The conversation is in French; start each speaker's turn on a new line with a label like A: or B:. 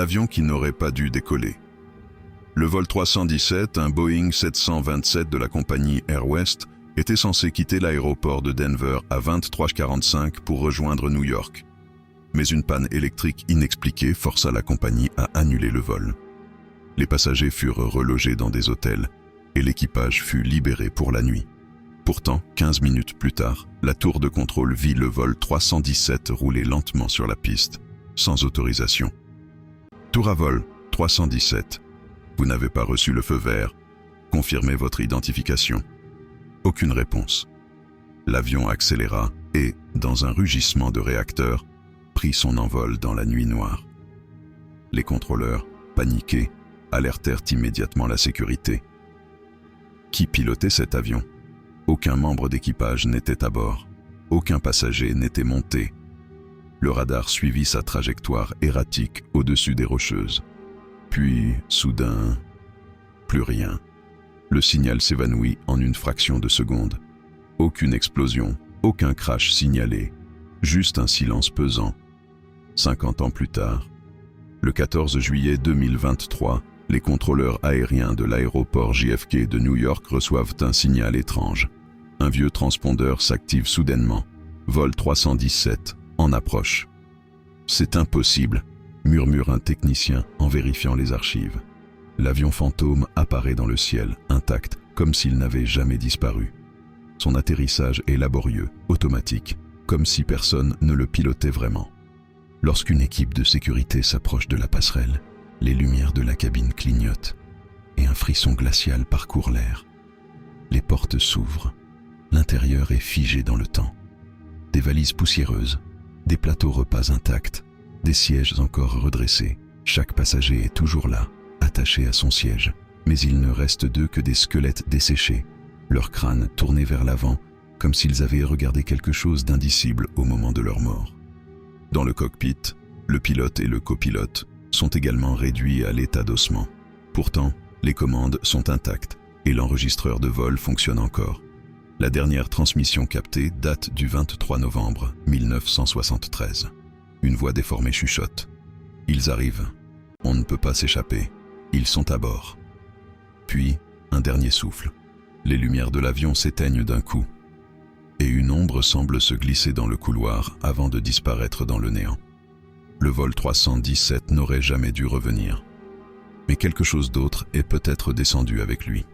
A: l'avion qui n'aurait pas dû décoller. Le vol 317, un Boeing 727 de la compagnie Air West, était censé quitter l'aéroport de Denver à 23h45 pour rejoindre New York. Mais une panne électrique inexpliquée força la compagnie à annuler le vol. Les passagers furent relogés dans des hôtels et l'équipage fut libéré pour la nuit. Pourtant, 15 minutes plus tard, la tour de contrôle vit le vol 317 rouler lentement sur la piste, sans autorisation. Tour à vol 317. Vous n'avez pas reçu le feu vert. Confirmez votre identification. Aucune réponse. L'avion accéléra et, dans un rugissement de réacteur, prit son envol dans la nuit noire. Les contrôleurs, paniqués, alertèrent immédiatement la sécurité. Qui pilotait cet avion? Aucun membre d'équipage n'était à bord. Aucun passager n'était monté. Le radar suivit sa trajectoire erratique au-dessus des Rocheuses. Puis, soudain, plus rien. Le signal s'évanouit en une fraction de seconde. Aucune explosion, aucun crash signalé, juste un silence pesant. 50 ans plus tard, le 14 juillet 2023, les contrôleurs aériens de l'aéroport JFK de New York reçoivent un signal étrange. Un vieux transpondeur s'active soudainement. Vol 317, en approche. « C'est impossible », murmure un technicien en vérifiant les archives. L'avion fantôme apparaît dans le ciel, intact, comme s'il n'avait jamais disparu. Son atterrissage est laborieux, automatique, comme si personne ne le pilotait vraiment. Lorsqu'une équipe de sécurité s'approche de la passerelle, les lumières de la cabine clignotent et un frisson glacial parcourt l'air. Les portes s'ouvrent. L'intérieur est figé dans le temps. Des valises poussiéreuses, des plateaux repas intacts, des sièges encore redressés. Chaque passager est toujours là, attaché à son siège, mais il ne reste d'eux que des squelettes desséchés, leurs crânes tournés vers l'avant, comme s'ils avaient regardé quelque chose d'indicible au moment de leur mort. Dans le cockpit, le pilote et le copilote sont également réduits à l'état d'ossement. Pourtant, les commandes sont intactes et l'enregistreur de vol fonctionne encore. La dernière transmission captée date du 23 novembre 1973. Une voix déformée chuchote. « Ils arrivent. On ne peut pas s'échapper. Ils sont à bord. » Puis, un dernier souffle. Les lumières de l'avion s'éteignent d'un coup. Et une ombre semble se glisser dans le couloir avant de disparaître dans le néant. Le vol 317 n'aurait jamais dû revenir. Mais quelque chose d'autre est peut-être descendu avec lui.